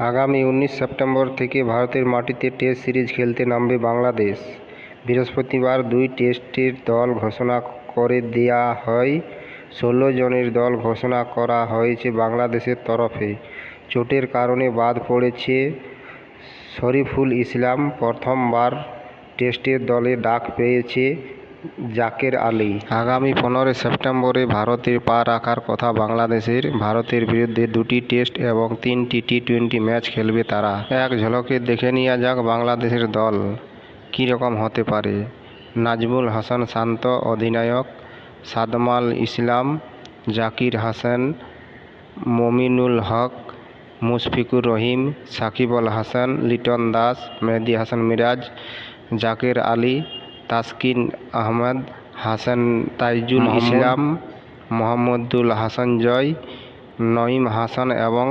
আগামী 19 সেপ্টেম্বর থেকে ভারতের মাটিতে টেস্ট সিরিজ খেলতে নামবে বাংলাদেশ। বৃহস্পতিবার 2 টেস্টের দল ঘোষণা করে দেয়া হয়। 16 জনের দল ঘোষণা করা হয়েছে বাংলাদেশের তরফে। চোটের কারণে বাদ পড়েছে শরীফুল ইসলাম। প্রথমবার টেস্টের দলে ডাক পেয়েছে জাকের আলী। আগামী 15 সেপ্টেম্বরে ভারতে পা রাখার কথা বাংলাদেশের। ভারতের বিরুদ্ধে 2টি টেস্ট এবং 3টি টি-20 ম্যাচ খেলবে তারা। এক ঝলকে দেখে নেওয়া যাক বাংলাদেশের দল কীরকম হতে পারে। নাজমুল হাসান শান্ত অধিনায়ক, সাদমান ইসলাম, জাকির হাসান, মমিনুল হক, মুশফিকুর রহিম, সাকিব আল হাসান, লিটন দাস, মেহেদী হাসান মিরাজ, জাকের আলী, তাসকিন আহমেদ, হাসান তাইজুল ইসলাম, মোহাম্মদুল হাসান জয়, নঈম হাসান এবং